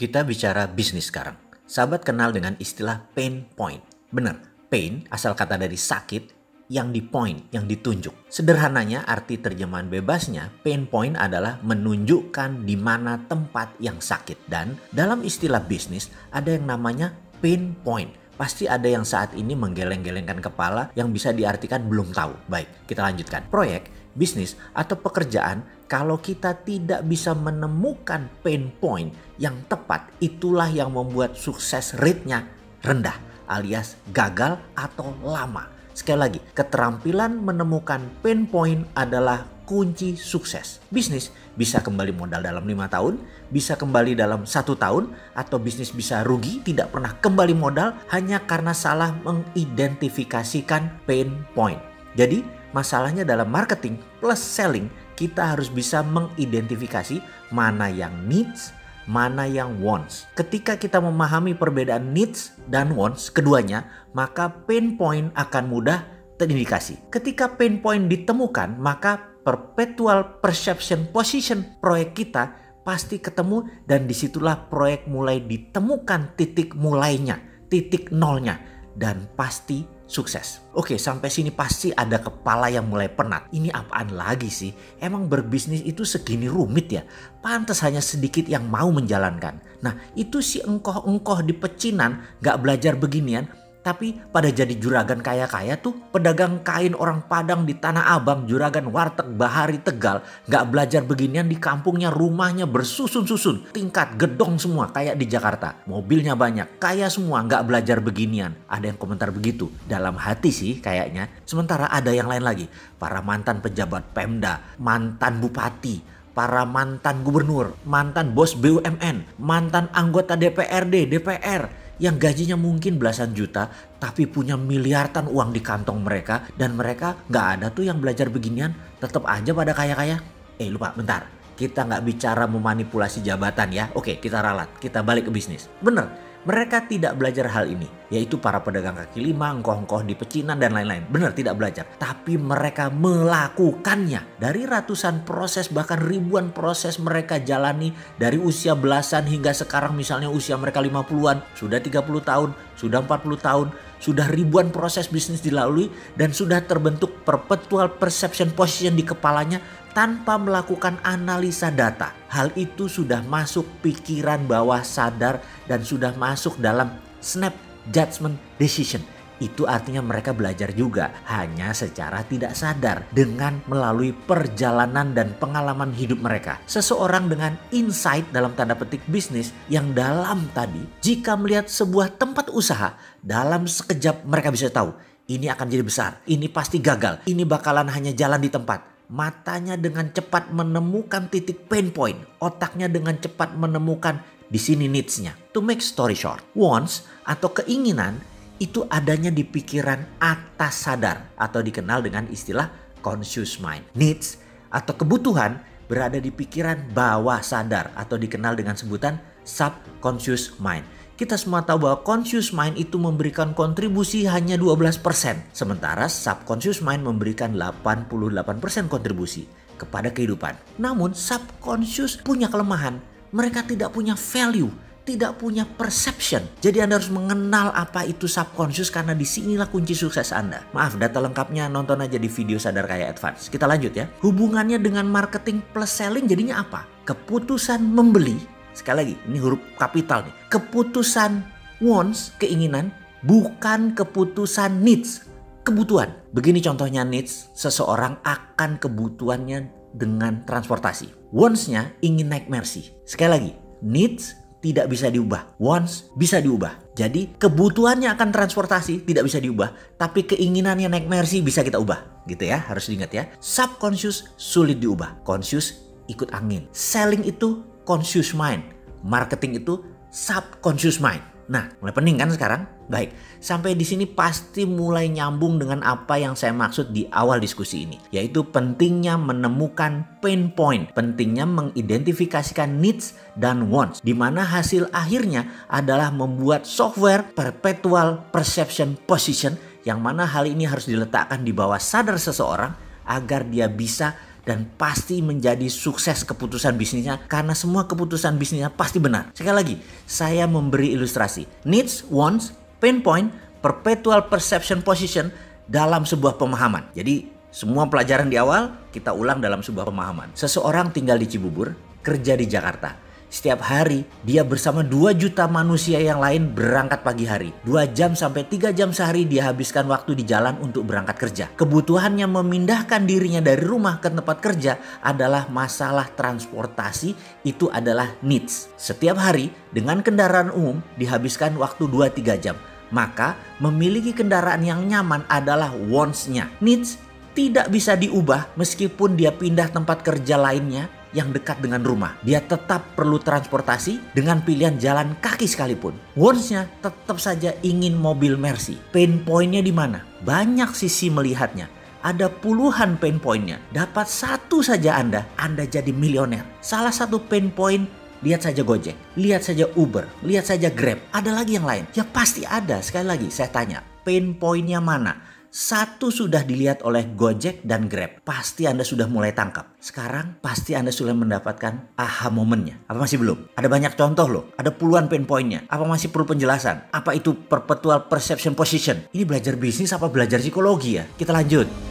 Kita bicara bisnis sekarang. Sahabat kenal dengan istilah pain point. Benar, pain asal kata dari sakit yang di point, yang ditunjuk. Sederhananya arti terjemahan bebasnya, pain point adalah menunjukkan di mana tempat yang sakit. Dan dalam istilah bisnis ada yang namanya pain point. Pasti ada yang saat ini menggeleng-gelengkan kepala yang bisa diartikan belum tahu. Baik, kita lanjutkan. Proyek, bisnis, atau pekerjaan, kalau kita tidak bisa menemukan pain point yang tepat, itulah yang membuat sukses rate-nya rendah alias gagal atau lama. Sekali lagi, keterampilan menemukan pain point adalah kunci sukses. Bisnis bisa kembali modal dalam 5 tahun, bisa kembali dalam 1 tahun, atau bisnis bisa rugi, tidak pernah kembali modal hanya karena salah mengidentifikasikan pain point. Jadi, masalahnya dalam marketing plus selling, kita harus bisa mengidentifikasi mana yang needs, mana yang wants. Ketika kita memahami perbedaan needs dan wants keduanya, maka pain point akan mudah terindikasi. Ketika pain point ditemukan, maka perpetual perception position proyek kita pasti ketemu, dan disitulah proyek mulai ditemukan titik mulainya, titik nolnya, dan pasti sukses. Oke, sampai sini pasti ada kepala yang mulai penat. Ini apaan lagi sih? Emang berbisnis itu segini rumit ya? Pantas hanya sedikit yang mau menjalankan. Nah, itu si engkoh-engkoh di pecinan gak belajar beginian, tapi pada jadi juragan kaya-kaya tuh. Pedagang kain orang Padang di Tanah Abang, juragan warteg Bahari Tegal, gak belajar beginian di kampungnya, rumahnya bersusun-susun, tingkat gedong semua kayak di Jakarta, mobilnya banyak, kaya semua, gak belajar beginian. Ada yang komentar begitu, dalam hati sih kayaknya. Sementara ada yang lain lagi, para mantan pejabat Pemda, mantan bupati, para mantan gubernur, mantan bos BUMN, mantan anggota DPRD, DPR, yang gajinya mungkin belasan juta tapi punya miliaran uang di kantong mereka, dan mereka gak ada tuh yang belajar beginian, tetap aja pada kaya-kaya. Lupa, bentar, kita gak bicara memanipulasi jabatan ya. Oke, kita ralat, kita balik ke bisnis. Bener, mereka tidak belajar hal ini, yaitu para pedagang kaki lima, engkoh-engkoh di pecinan dan lain-lain. Benar, tidak belajar. Tapi mereka melakukannya. Dari ratusan proses, bahkan ribuan proses mereka jalani dari usia belasan hingga sekarang, misalnya usia mereka 50-an, sudah 30 tahun, sudah 40 tahun, sudah ribuan proses bisnis dilalui, dan sudah terbentuk perpetual perception position di kepalanya tanpa melakukan analisa data. Hal itu sudah masuk pikiran bawah sadar dan sudah masuk dalam snap judgment decision. Itu artinya mereka belajar juga, hanya secara tidak sadar dengan melalui perjalanan dan pengalaman hidup mereka. Seseorang dengan insight dalam tanda petik bisnis yang dalam tadi, jika melihat sebuah tempat usaha, dalam sekejap mereka bisa tahu ini akan jadi besar, ini pasti gagal, ini bakalan hanya jalan di tempat. Matanya dengan cepat menemukan titik pain point. Otaknya dengan cepat menemukan di sini needs-nya. To make story short, wants atau keinginan itu adanya di pikiran atas sadar atau dikenal dengan istilah conscious mind. Needs atau kebutuhan berada di pikiran bawah sadar atau dikenal dengan sebutan subconscious mind. Kita semua tahu bahwa conscious mind itu memberikan kontribusi hanya 12%. Sementara subconscious mind memberikan 88% kontribusi kepada kehidupan. Namun subconscious punya kelemahan. Mereka tidak punya value, tidak punya perception. Jadi Anda harus mengenal apa itu subconscious, karena disinilah kunci sukses Anda. Maaf, data lengkapnya nonton aja di video Sadar Kaya Advance. Kita lanjut ya. Hubungannya dengan marketing plus selling jadinya apa? Keputusan membeli. Sekali lagi, ini huruf kapital nih. Keputusan wants, keinginan, bukan keputusan needs, kebutuhan. Begini contohnya needs, seseorang akan kebutuhannya dengan transportasi. Wants-nya ingin naik Mercy. Sekali lagi, needs tidak bisa diubah, wants bisa diubah. Jadi kebutuhannya akan transportasi tidak bisa diubah, tapi keinginannya naik Mercy bisa kita ubah. Gitu ya, harus diingat ya. Subconscious sulit diubah, conscious ikut angin. Selling itu conscious mind, marketing itu subconscious mind. Nah, mulai pening kan sekarang? Baik, sampai di sini pasti mulai nyambung dengan apa yang saya maksud di awal diskusi ini, yaitu pentingnya menemukan pain point, pentingnya mengidentifikasikan needs dan wants, di mana hasil akhirnya adalah membuat software perpetual perception position, yang mana hal ini harus diletakkan di bawah sadar seseorang agar dia bisa dan pasti menjadi sukses keputusan bisnisnya karena semua keputusan bisnisnya pasti benar. Sekali lagi, saya memberi ilustrasi. Needs, wants, pain point, perpetual perception position dalam sebuah pemahaman. Jadi semua pelajaran di awal kita ulang dalam sebuah pemahaman. Seseorang tinggal di Cibubur, kerja di Jakarta. Setiap hari dia bersama 2 juta manusia yang lain berangkat pagi hari. 2 jam sampai 3 jam sehari dia habiskan waktu di jalan untuk berangkat kerja. Kebutuhannya memindahkan dirinya dari rumah ke tempat kerja adalah masalah transportasi, itu adalah needs. Setiap hari dengan kendaraan umum dihabiskan waktu 2-3 jam. Maka memiliki kendaraan yang nyaman adalah wants-nya. Needs tidak bisa diubah meskipun dia pindah tempat kerja lainnya yang dekat dengan rumah. Dia tetap perlu transportasi dengan pilihan jalan kaki sekalipun. Wants-nya tetap saja ingin mobil Mercy. Pain point-nya di mana? Banyak sisi melihatnya. Ada puluhan pain point-nya. Dapat satu saja Anda jadi milioner. Salah satu pain point, lihat saja Gojek, lihat saja Uber, lihat saja Grab. Ada lagi yang lain? Ya pasti ada. Sekali lagi saya tanya, pain point-nya mana? Satu sudah dilihat oleh Gojek dan Grab. Pasti Anda sudah mulai tangkap. Sekarang pasti Anda sudah mendapatkan aha momennya. Apa masih belum? Ada banyak contoh loh. Ada puluhan pain point-nya. Apa masih perlu penjelasan? Apa itu perpetual perception position? Ini belajar bisnis apa belajar psikologi ya? Kita lanjut.